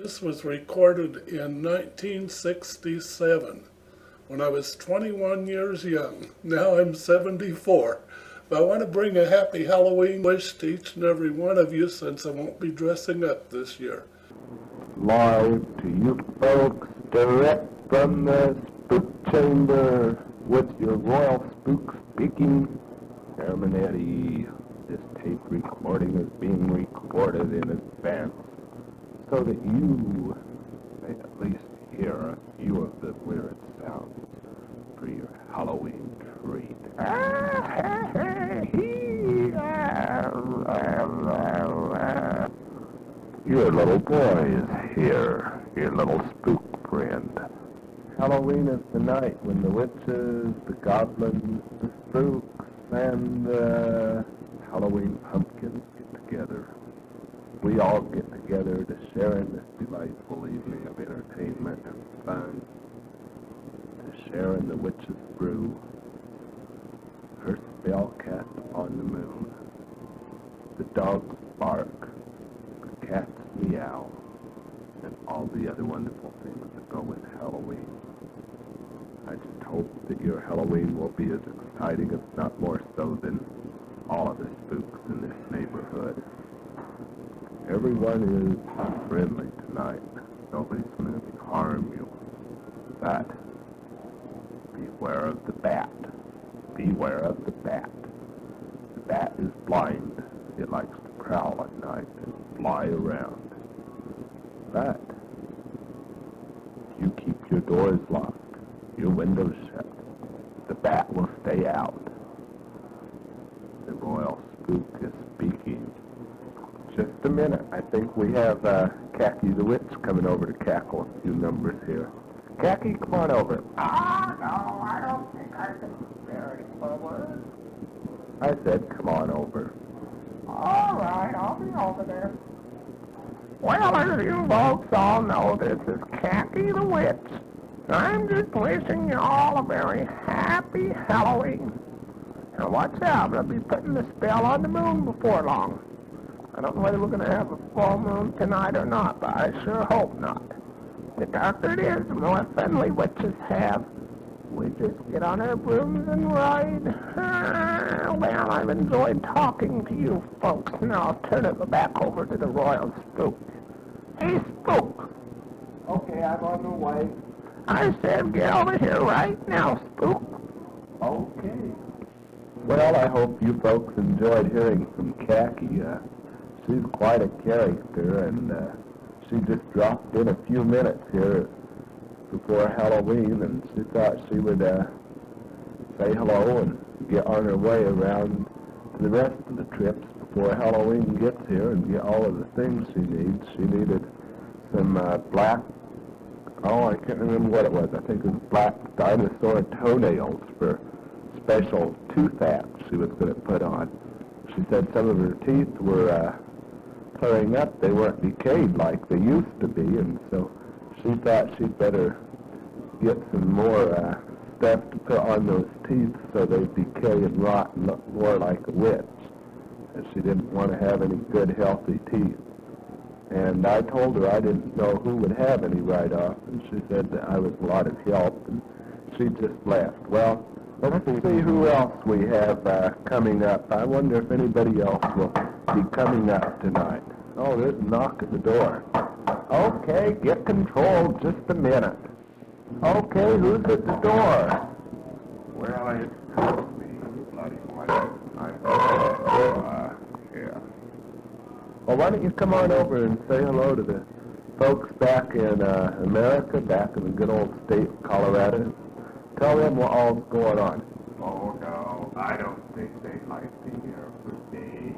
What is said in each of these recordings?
This was recorded in 1967 when I was 21 years young. Now I'm 74. But I want to bring a happy Halloween wish to each and every one of you since I won't be dressing up this year. Live to you folks, direct from the spook chamber with your royal spook speaking, Hermanetti. This tape recording is being recorded in advance so that you may at least hear a few of the weird sounds for your Halloween treat. Your little boy is here, your little spook friend. Halloween is the night when the witches, the goblins, the spooks, and the Halloween pumpkins get together. We all get together to share in this delightful evening of entertainment and fun, to share in the witch's brew, her spell cast upon the moon, the dogs bark, the cats meow, and all the other wonderful things that go with Halloween. I just hope that your Halloween will be as exciting, if not more so, than all of the spooks in this neighborhood. Everyone is friendly tonight. Nobody's going to harm you. But beware of the bat. Beware of the bat. The bat is blind. It likes to prowl at night and fly around. But if you keep your doors locked, your windows shut, the bat will stay out. The royal spook is speaking. Just a minute. I think we have Khaki the Witch coming over to cackle a few numbers here. Khaki, come on over. No, I don't think I can very forward. I said come on over. All right, I'll be over there. Well, as you folks all know, this is Khaki the Witch. I'm just wishing you all a very happy Halloween. Now watch out, I'll be putting the spell on the moon before long. I don't know whether we're going to have a full moon tonight or not, but I sure hope not. The darker it is, the more friendly witches have. We just get on our brooms and ride. Well, I've enjoyed talking to you folks. Now I'll turn it back over to the royal spook. Hey, spook. Okay, I'm on the way. I said get over here right now, spook. Okay. Well, I hope you folks enjoyed hearing from Khaki. She's quite a character, and she just dropped in a few minutes here before Halloween, and she thought she would say hello and get on her way around to the rest of the trips before Halloween gets here and get all of the things she needs. She needed some black, I can't remember what it was. I think it was black dinosaur toenails for special tooth apps she was going to put on. She said some of her teeth were clearing up. They weren't decayed like they used to be, and so she thought she'd better get some more stuff to put on those teeth so they decay and rot and look more like a witch. And she didn't want to have any good, healthy teeth. And I told her I didn't know who would have any right off, and she said that I was a lot of help, and she just left. Well, let's see who else we have coming up. I wonder if anybody else will be coming up tonight. Oh, there's a knock at the door. Okay, get control just a minute. Okay, who's at the door? Well, it's me, bloody white. Yeah. Well, why don't you come on over and say hello to the folks back in America, back in the good old state of Colorado. Tell them what all's going on. Oh, no, I don't think they'd like to hear from me.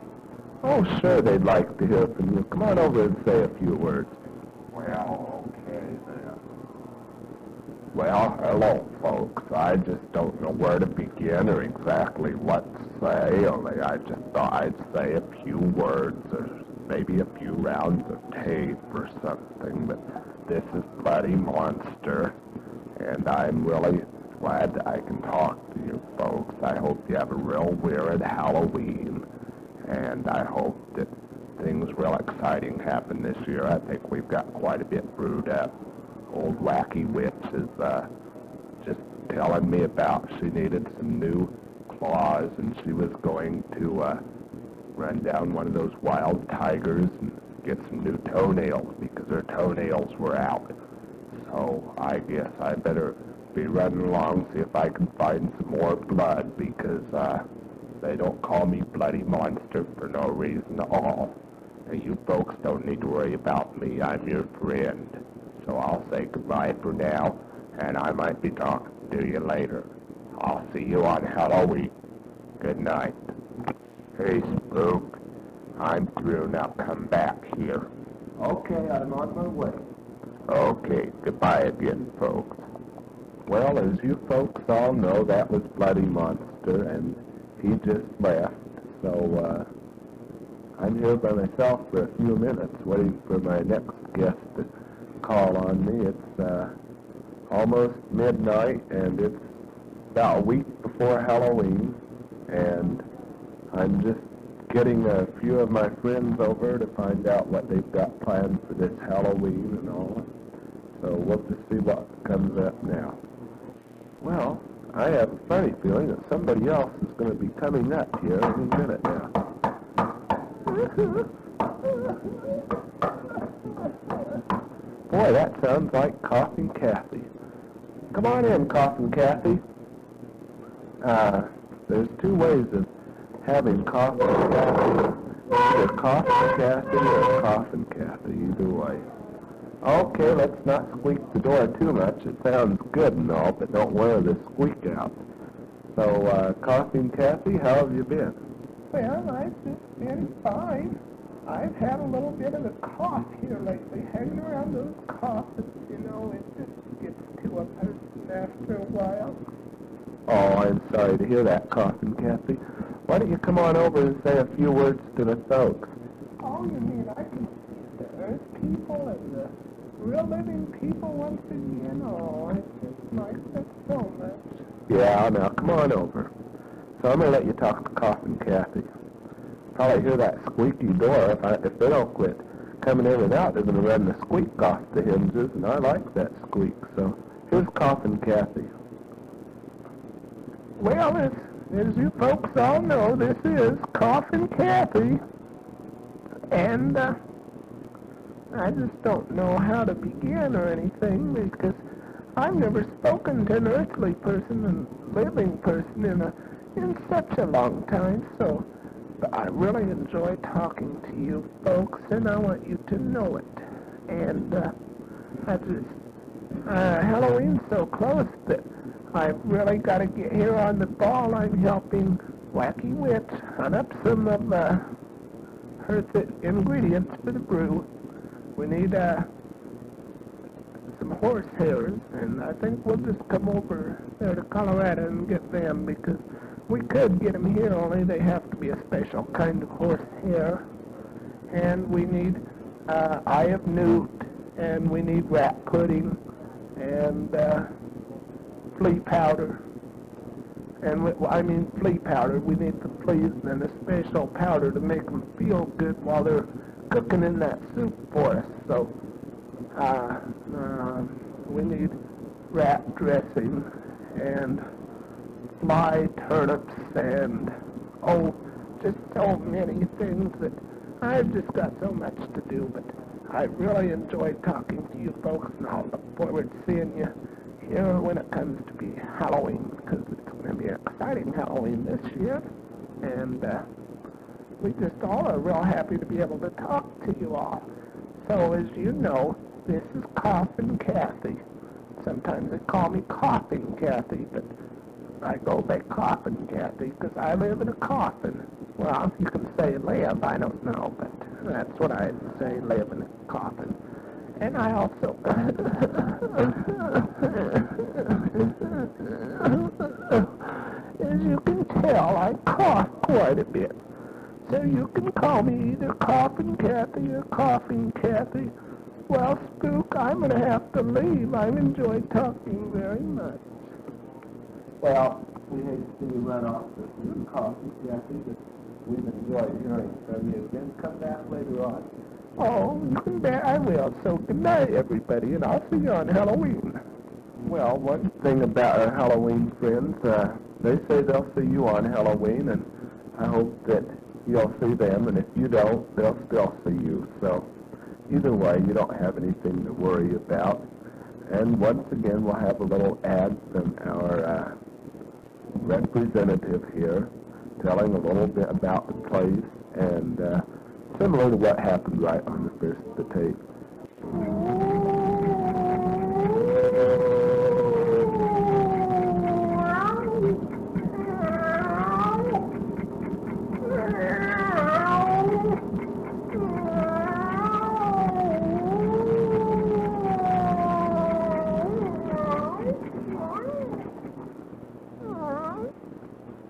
Oh, sure they'd like to hear from you. Come on over and say a few words. Well, okay, then. Well, hello, folks. I just don't know where to begin or exactly what to say. Only I just thought I'd say a few words or maybe a few rounds of tape or something. But this is Bloody Monster, and I'm really glad that I can talk to you folks. I hope you have a real weird Halloween, and I hope that things real exciting happened this year. I think we've got quite a bit brewed up. Old Wacky Witch is just telling me about she needed some new claws, and she was going to run down one of those wild tigers and get some new toenails because her toenails were out. So I guess I better be running along, see if I can find some more blood, because they don't call me Bloody Monster for no reason at all. And you folks don't need to worry about me. I'm your friend. So I'll say goodbye for now, and I might be talking to you later. I'll see you on Halloween. Good night. Hey, Spook. I'm through. Now come back here. Okay, I'm on my way. Okay, goodbye again, folks. Well, as you folks all know, that was Bloody Monster, and he just left. So, I'm here by myself for a few minutes, waiting for my next guest to call on me. It's almost midnight, and it's about a week before Halloween, and I'm just getting a few of my friends over to find out what they've got planned for this Halloween and all. So we'll just see what comes up now. Well, I have a funny feeling that somebody else is going to be coming up here any minute now. Boy, that sounds like Coughing Kathy. Come on in, Coughing Kathy. There's two ways of having Coughing Kathy. Either Coughing Kathy or Coughing Kathy, either way. Okay, let's not squeak the door too much. It sounds good and all, but don't wear the squeak out. So, Coughing Kathy, how have you been? Well, I've just been fine. I've had a little bit of a cough here lately. Hanging around those coughs, you know, it just gets to a person after a while. Oh, I'm sorry to hear that, Coughing Kathy. Why don't you come on over and say a few words to the folks? Oh, you mean I can see the earth people and the real living people once again? Oh, I just like that so much. Yeah, now come on over. So I'm going to let you talk to Coughing Kathy. Probably hear that squeaky door. If they don't quit coming in and out, they're going to run the squeak off the hinges, and I like that squeak. So here's Coughing Kathy. Well, as you folks all know, this is Coughing Kathy. And I just don't know how to begin or anything, because I've never spoken to an earthly person and living person in such a long time. So I really enjoy talking to you folks, and I want you to know it. And Halloween's so close that I've really got to get here on the ball. I'm helping Wacky Witch hunt up some of her ingredients for the brew. We need some horse hairs, and I think we'll just come over there to Colorado and get them, because we could get them here, only they have to be a special kind of horse hair. And we need eye of newt, and we need rat pudding, and flea powder. And I mean flea powder. We need the fleas and then a special powder to make them feel good while they're cooking in that soup for us. So we need rat dressing and fly turnips and just so many things that I've just got so much to do. But I really enjoyed talking to you folks, and I'll look forward to seeing you here when it comes to be Halloween, because it's going to be an exciting Halloween this year. And we just all are real happy to be able to talk to you all. So as you know, this is Coughing Kathy. Sometimes they call me Coughing Kathy, but I go by Coughing Kathy because I live in a coffin. Well, you can say live, I don't know, but that's what I say, live in a coffin. And I also... As you can tell, I cough quite a bit. So you can call me either Coughing Kathy or Coughing Kathy. Well, Spook, I'm going to have to leave. I've enjoyed talking very much. Well, we hate to see you run off with you, Coughing Kathy, but We've enjoyed hearing from you again. Come back later on. Oh, you can bet I will. So good night, everybody, and I'll see you on Halloween. Well, one thing about our Halloween friends, they say they'll see you on Halloween, and I hope that you'll see them, and if you don't, they'll still see you. So either way, you don't have anything to worry about. And once again, we'll have a little ad from our representative here, telling a little bit about the place, and similar to what happened right on the first of the tape.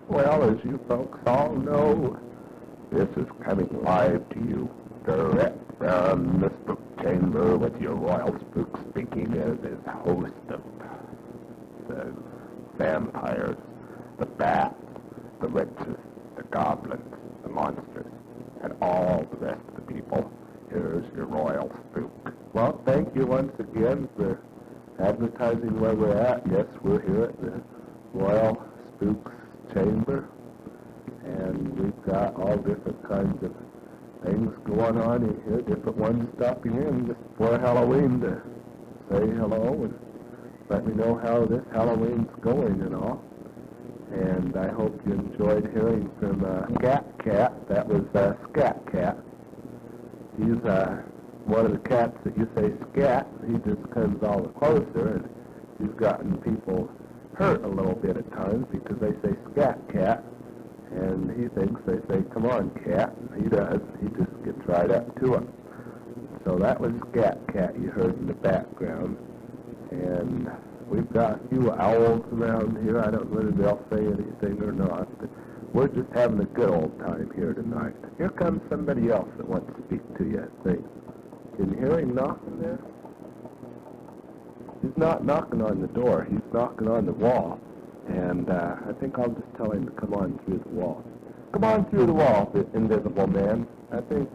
Well, as you folks all know, this is coming live to you, direct from the Spook Chamber, with your Royal Spook speaking as his host of the vampires, the bats, the witches, the goblins, the monsters, and all the rest of the people. Here's your Royal Spook. Well, thank you once again for advertising where we're at. Yes, we're here at the Royal Spooks Chamber, and we've got all different kinds of things going on in here, different ones stopping in just before Halloween to say hello and let me know how this Halloween's going and all. And I hope you enjoyed hearing from Scat Cat. That was Scat Cat. He's one of the cats that you say scat. He just comes all the closer, and he's gotten people hurt a little bit at times because they say Scat Cat, and he thinks they say, come on, cat. He does. He just gets right up to him. So that was Scat Cat you heard in the background. And we've got a few owls around here. I don't know whether they'll say anything or not, but we're just having a good old time here tonight. Here comes somebody else that wants to speak to you, I think. Can you hear him knocking there? He's not knocking on the door. He's knocking on the wall. And I think I'll just tell him to come on through the wall. Come on through the wall, invisible man. I think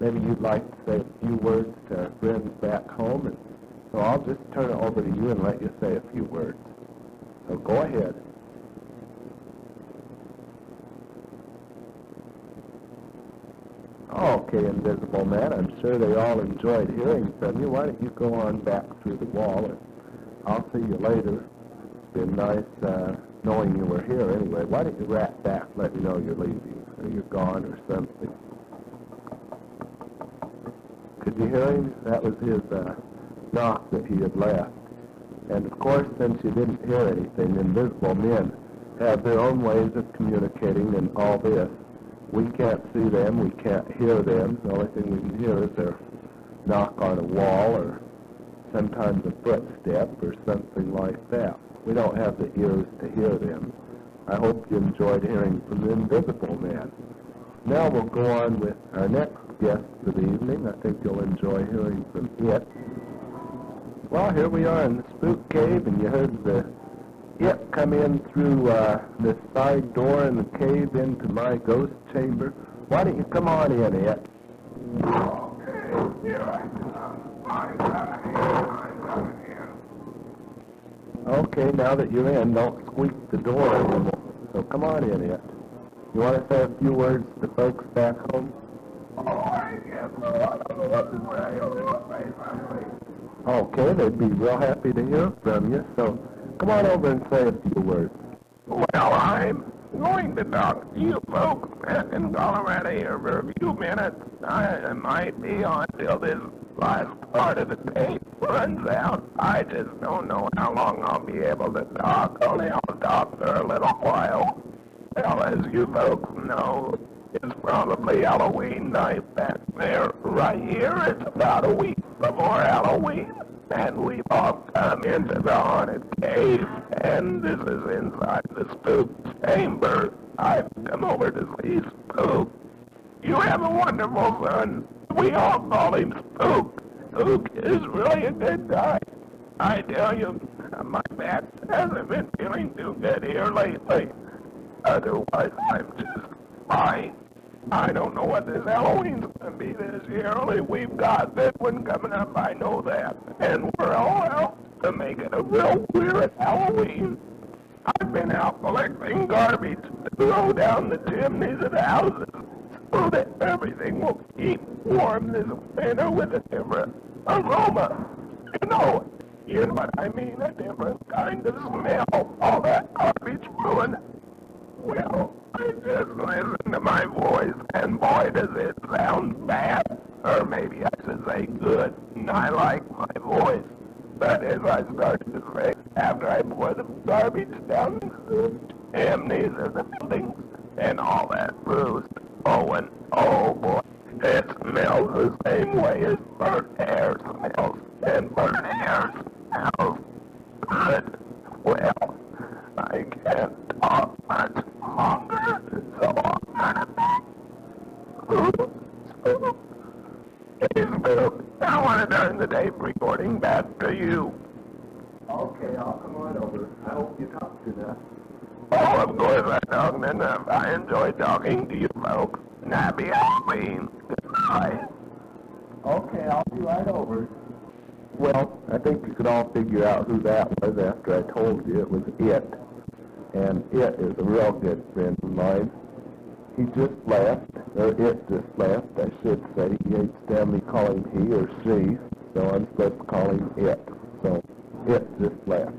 maybe you'd like to say a few words to our friends back home, and so I'll just turn it over to you and let you say a few words. So go ahead. Okay, invisible man, I'm sure they all enjoyed hearing from you. Why don't you go on back through the wall, and I'll see you later. It's been nice knowing you were here anyway. Why don't you rat back, let me know you're leaving, or you're gone, or something. Could you hear him? That was his knock that he had left. And of course, since you didn't hear anything, invisible men have their own ways of communicating and all this. We can't see them, we can't hear them. The only thing we can hear is their knock on a wall, or sometimes a footstep, or something like that. We don't have the ears to hear them. I hope you enjoyed hearing from the invisible man. Now we'll go on with our next guest for the evening. I think you'll enjoy hearing from it. Well, here we are in the Spook Cave, and you heard it come in through this side door in the cave into my ghost chamber. Why don't you come on in, it? Okay, here I come. I'm coming in. Okay, now that you're in, don't squeak the door anymore. So come on in, it. You want to say a few words to folks back home? Oh, I guess I don't know what to say. Okay, they'd be real happy to hear from you, so come on over and say a few words. Well, I'm going to talk to you folks back in Colorado here for a few minutes. I might be on till this last part of the tape runs out. I just don't know how long I'll be able to talk. Only I'll talk for a little while. Well, as you folks know, it's probably Halloween night back there. Right here, it's about a week before Halloween. And we've all come into the haunted cave, and this is inside the Spook Chamber. I've come over to see Spook. You have a wonderful son. We all call him Spook. Spook is really a good guy. I tell you, my back hasn't been feeling too good here lately. Otherwise, I'm just I don't know what this Halloween's gonna be this year, only we've got this one coming up, I know that. And we're all out to make it a real weird Halloween. I've been out collecting garbage to throw down the chimneys of the houses so that everything will keep warm this winter with a different aroma. You know what I mean, a different kind of smell, all that garbage ruin. Well, I just listen to my voice, and boy, does it sound bad. Or maybe I should say good, and I like my voice. But as I started to say, after I pour the garbage down the chimneys of the buildings, and all that bruised, oh boy, it smells the same way as burnt air smells, and burnt air smells good. Well, I can't talk much longer, so I'm gonna Hey, Spook, I want to turn the tape recording back to you. Okay, I'll come on over. I hope you talk to that. Oh, of course I talked enough. I enjoy talking to you folks. Happy Halloween. Goodbye. Okay, I'll be right over. Well, I think you could all figure out who that was after I told you it was It. And It is a real good friend of mine. He just left, or It just left, I should say. He hates to have me call him he or she, so I'm supposed to call him It. So, It just left.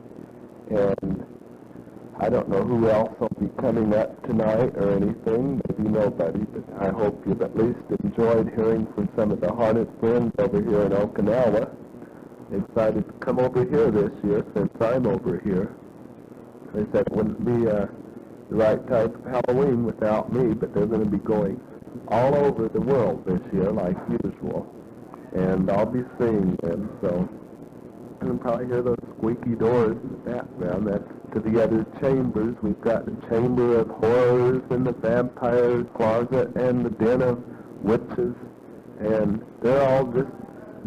And I don't know who else will be coming up tonight or anything, maybe nobody, but I hope you've at least enjoyed hearing from some of the haunted friends over here in Okinawa. They decided to come over here this year since I'm over here. They said it wouldn't be the right type of Halloween without me, but they're going to be going all over the world this year like usual. And I'll be seeing them, so you can probably hear those squeaky doors in the background. That's to the other chambers. We've got the Chamber of Horrors and the Vampire's Closet and the Den of Witches, and they're all just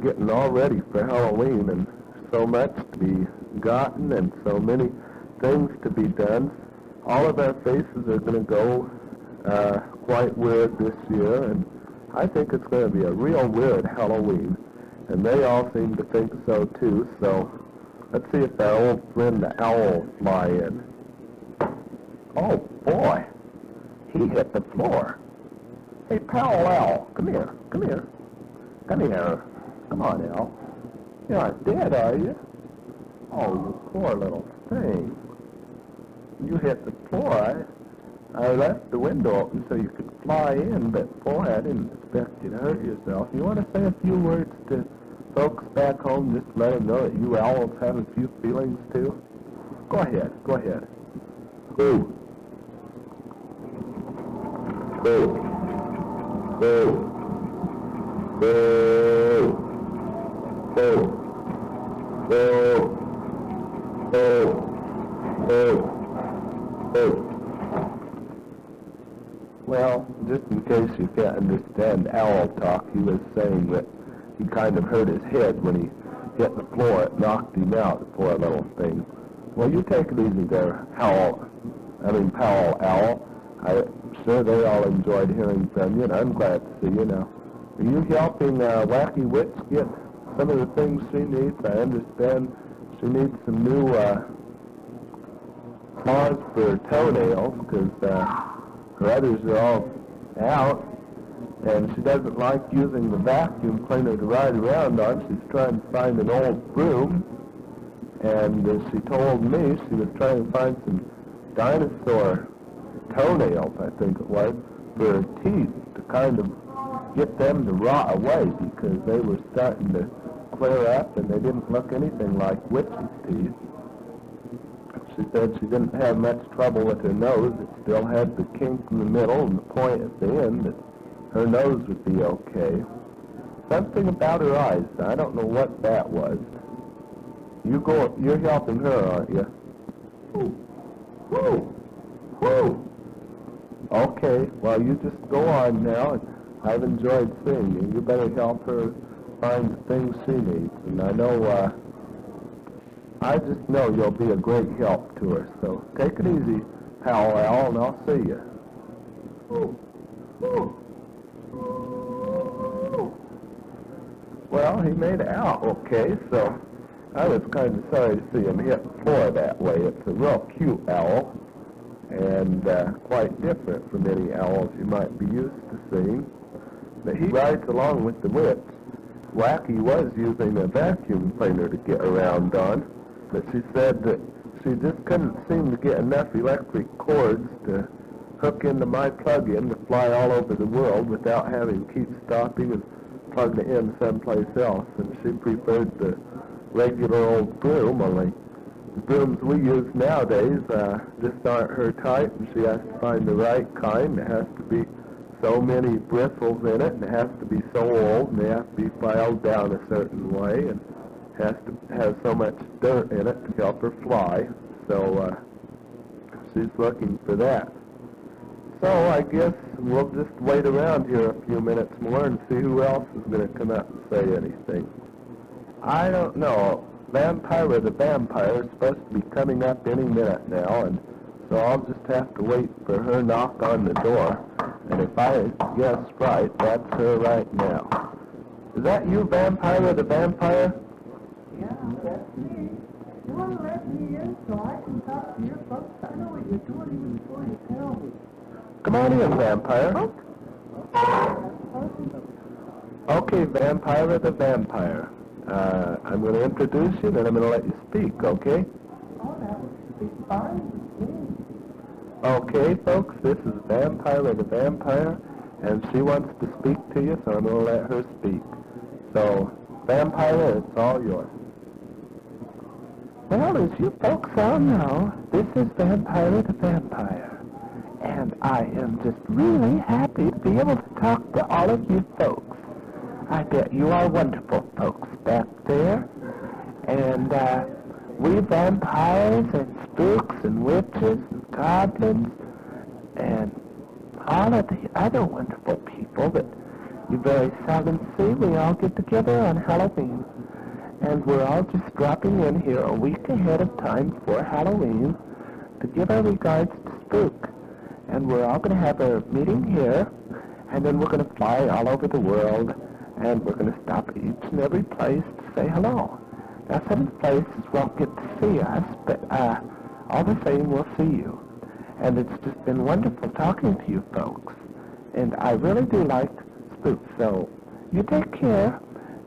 getting all ready for Halloween, and so much to be gotten and so many things to be done. All of our faces are going to go quite weird this year, and I think it's going to be a real weird Halloween, and they all seem to think so too. So let's see if our old friend the owl will fly in. Oh boy, he hit the floor. Hey, pal Owl, come here. Come on, Al. You're not dead, are you? Oh, you poor little thing. You hit the floor. I left the window open so you could fly in, but boy, I didn't expect you to hurt yourself. You want to say a few words to folks back home, just to let them know that you owls have a few feelings too? Go ahead. Who? Well, just in case you can't understand owl talk, he was saying that he kind of hurt his head when he hit the floor. It knocked him out, the poor little thing. Well, you take it easy there, Powell Owl. I'm sure they all enjoyed hearing from you, and I'm glad to see you now. Are you helping Wacky Witch get some of the things she needs? I understand she needs some new claws for her toenails, because her others are all out, and she doesn't like using the vacuum cleaner to ride around on. She's trying to find an old broom, and she told me she was trying to find some dinosaur toenails, I think it was, for her teeth, to kind of get them to rot away, because they were starting to clear up and they didn't look anything like witch's teeth. She said she didn't have much trouble with her nose. It still had the kink in the middle and the point at the end, but her nose would be okay. Something about her eyes, I don't know what that was. You're helping her, aren't you? Whoo! Okay, well, you just go on now. I've enjoyed seeing you. You better help her find the things she needs. And I just know you'll be a great help to her. So take it easy, Pal Owl, and I'll see you. Well, he made it out okay, so I was kind of sorry to see him hit the floor that way. It's a real cute owl, and quite different from any owls you might be used to seeing. But he rides along with the witch. Wacky was using a vacuum cleaner to get around on, but she said that she just couldn't seem to get enough electric cords to hook into my plug-in to fly all over the world without having to keep stopping and plugging it in someplace else. And she preferred the regular old broom, only the brooms we use nowadays just aren't her type, and she has to find the right kind. It has to be so many bristles in it, and it has to be so old, and they have to be filed down a certain way, and has to have so much dirt in it to help her fly. So she's looking for that. So I guess we'll just wait around here a few minutes more and see who else is going to come up and say anything. I don't know. Vampire the Vampire is supposed to be coming up any minute now, and so I'll just have to wait for her knock on the door. And if I guess right, that's her right now. Is that you, Vampire the Vampire? Yeah, that's me. You want to let me in so I can talk to your folks? I know what you're doing even before you tell me. Come on in, Vampire. Okay, Vampire the Vampire. I'm going to introduce you, then I'm going to let you speak, okay? Oh, that would be fine with me. Okay, folks, this is Vampire the Vampire, and she wants to speak to you, so I'm going to let her speak. So, Vampire, it's all yours. Well, as you folks all know, this is Vampire the Vampire, and I am just really happy to be able to talk to all of you folks. I bet you are wonderful folks back there, and we vampires and spooks and witches and goblins and all of the other wonderful people that you very seldom see, we all get together on Halloween. And we're all just dropping in here a week ahead of time for Halloween to give our regards to Spook. And we're all going to have a meeting here, and then we're going to fly all over the world, and we're going to stop at each and every place to say hello. Now, some places won't get to see us, but all the same, we'll see you. And it's just been wonderful talking to you folks. And I really do like Spook, so you take care,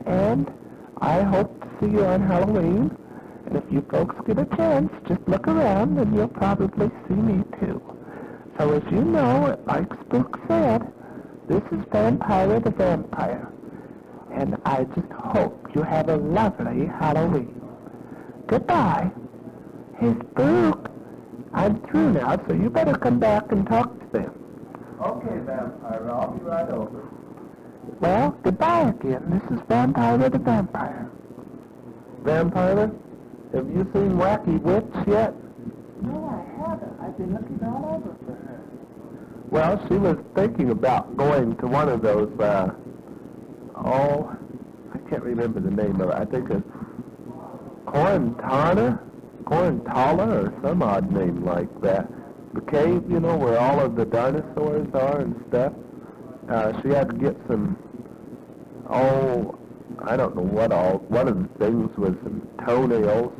and I hope to see you on Halloween. And if you folks get a chance, just look around, and you'll probably see me too. So as you know, like Spook said, this is Vampire the Vampire. And I just hope you have a lovely Halloween. Goodbye. Hey, Spook, I'm through now, so you better come back and talk to them. Okay, Vampire, I'll be right over. Well, goodbye again. This is Vampire the Vampire. Vampire, have you seen Wacky Witch yet? No, I haven't. I've been looking all over for her. Well, she was thinking about going to one of those, I can't remember the name of it. I think it's Corantana or some odd name like that. The cave, you know, where all of the dinosaurs are and stuff. She had to get some, I don't know what all. One of the things was some toenails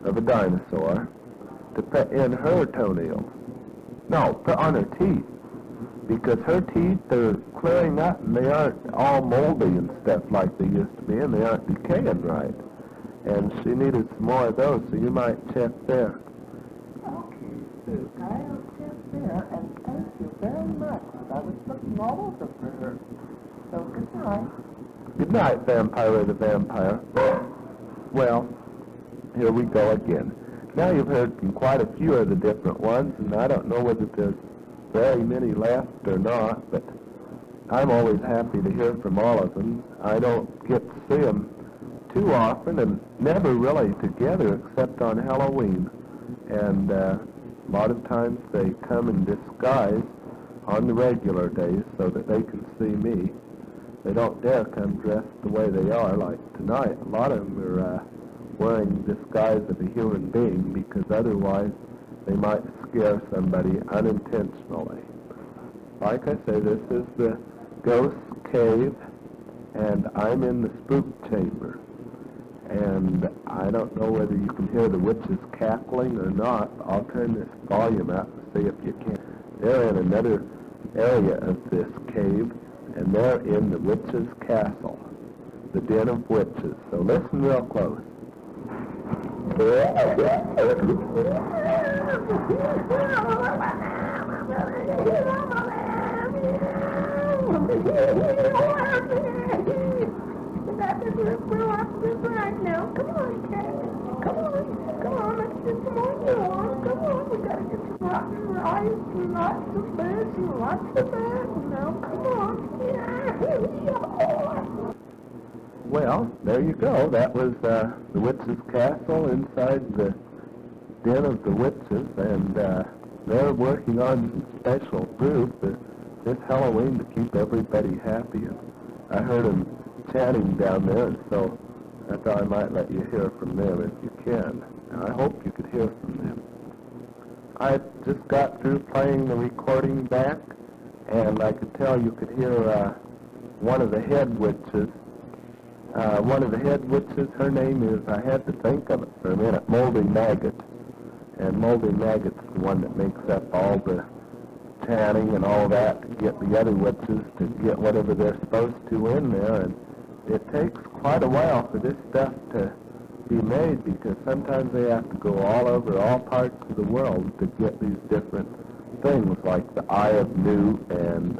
of a dinosaur to put in her toenails. No, put on her teeth. Because her teeth are clearing up and they aren't all moldy and stuff like they used to be, and they aren't decaying right. And she needed some more of those, so you might check there. Okay, Spook, I'll check there, and thank you very much. I was looking all over for her. So good night. Good night, Vampire the Vampire. Well, here we go again. Now you've heard from quite a few of the different ones, and I don't know whether there's very many left or not, but I'm always happy to hear from all of them. I don't get to see them too often, and never really together except on Halloween. And a lot of times they come in disguise on the regular days so that they can see me. They don't dare come dressed the way they are, like tonight. A lot of them are wearing disguise of a human being, because otherwise they might scare somebody unintentionally. like I say, this is the Ghost Cave, and I'm in the Spook Chamber. And I don't know whether you can hear the witches cackling or not. I'll turn this volume up and see if you can. They're in another area of this cave, and they're in the witch's castle, the den of witches. So listen real close. Right now. Come on, Cat. Come on, let's get some more yarn. Come on, we gotta get some rotten rice and lots of this and lots of that. Now, come on. Yeah. Well, there you go. That was the witch's castle inside the den of the witches, and they're working on some special food for this Halloween to keep everybody happy. And I heard them chatting down there, and so I thought I might let you hear from them if you can. And I hope you could hear from them. I just got through playing the recording back, and I could tell you could hear one of the head witches. Her name is, I had to think of it for a minute, Moldy Maggot. And Moldy Maggot's the one that makes up all the chanting and all that to get the other witches to get whatever they're supposed to in there. And it takes quite a while for this stuff to be made, because sometimes they have to go all over all parts of the world to get these different things, like the Eye of Newt, and,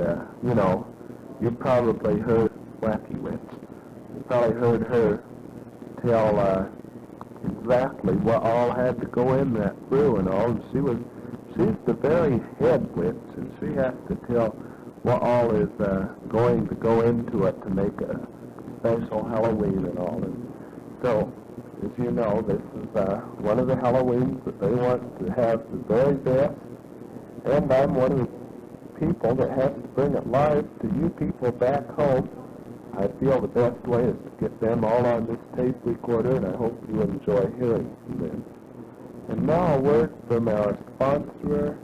you probably heard Wacky Witch. You probably heard her tell exactly what all had to go in that brew and all, and she's the very head witch, and she has to tell what all is going to go into it to make a special Halloween and all. And so, as you know, this is one of the Halloweens that they want to have the very best, and I'm one of the people that has to bring it live to you people back home. I feel the best way is to get them all on this tape recorder, and I hope you enjoy hearing from them. And now a word from our sponsor,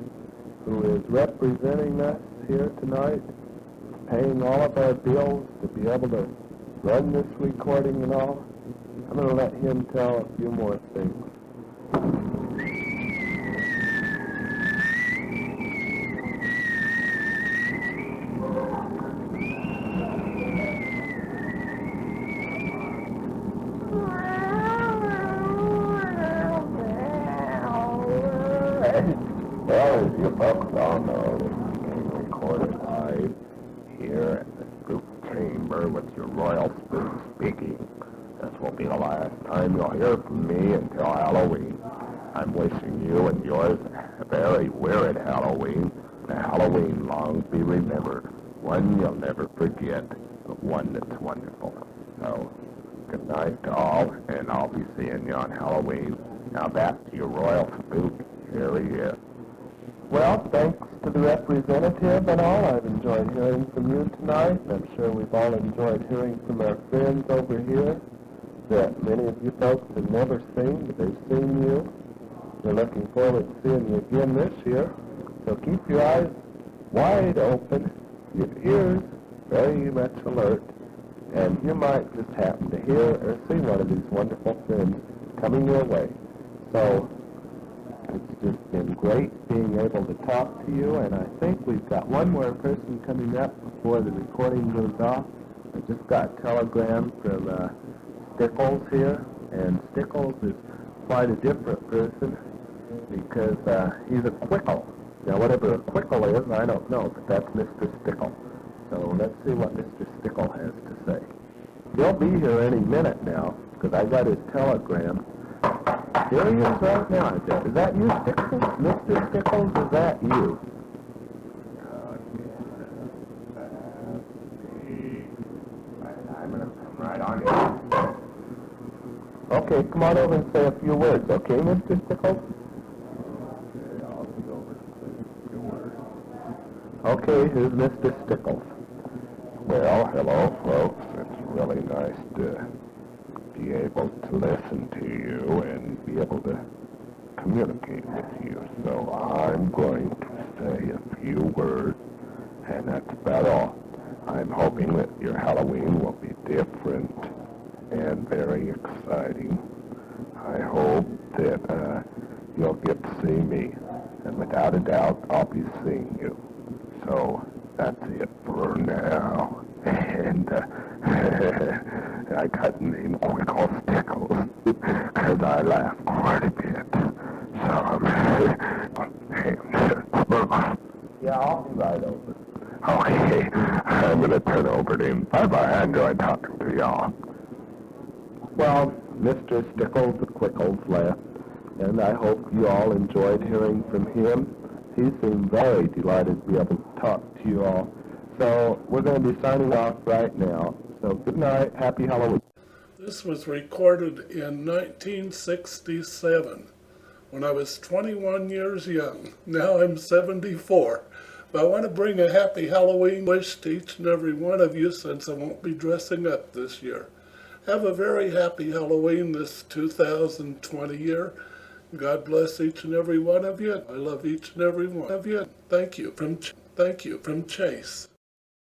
who is representing us here tonight, paying all of our bills to be able to run this recording and all. I'm going to let him tell a few more things. Well, as you folks all know, this is being recorded live here at the Spook Chamber with your Royal Spook speaking. This will be the last time you'll hear from me until Halloween. I'm wishing you and yours a very weird Halloween, a Halloween long to be remembered, one you'll never forget, but one that's wonderful. So, good night to all, and I'll be seeing you on Halloween. Now back to your Royal Spook. Here he is. Well, thanks to the representative and all, I've enjoyed hearing from you tonight. I'm sure we've all enjoyed hearing from our friends over here that many of you folks have never seen, but they've seen you. We're looking forward to seeing you again this year. So keep your eyes wide open, your ears very much alert, and you might just happen to hear or see one of these wonderful friends coming your way. So it's just been great being able to talk to you, and I think we've got one more person coming up before the recording goes off. I just got a telegram from Stickles here, and Stickles is quite a different person because he's a quickle. Now, whatever a quickle is, I don't know, but that's Mr. Stickle. So let's see what Mr. Stickle has to say. He'll be here any minute now, because I got his telegram. Here he is right now. Is that you, Stickles? Mr. Stickles, is that you? I'm going to come right on in. Okay, come on over and say a few words, okay, Mr. Stickles? I'll be over to say a few words. Okay, here's Mr. Stickles. Well, hello, folks. It's really nice to be able to listen to you and be able to communicate with you. So I'm going to say a few words, And that's about all. I'm hoping that your Halloween will be different and very exciting. I hope that you'll get to see me, and without a doubt, I'll be seeing you. So that's it for now. And I got the name Quickle Stickles because I laugh quite a bit. So, yeah, I'll be right over. Okay, I'm going to turn over to him. Bye-bye. I enjoyed talking to y'all. Well, Mr. Stickles the Quickles left, and I hope you all enjoyed hearing from him. He seemed very delighted to be able to talk to you all. So we're going to be signing off right now. So good night. Happy Halloween. This was recorded in 1967 when I was 21 years young. Now I'm 74. But I want to bring a happy Halloween wish to each and every one of you since I won't be dressing up this year. Have a very happy Halloween this 2020 year. God bless each and every one of you. I love each and every one of you. Thank you from Chase.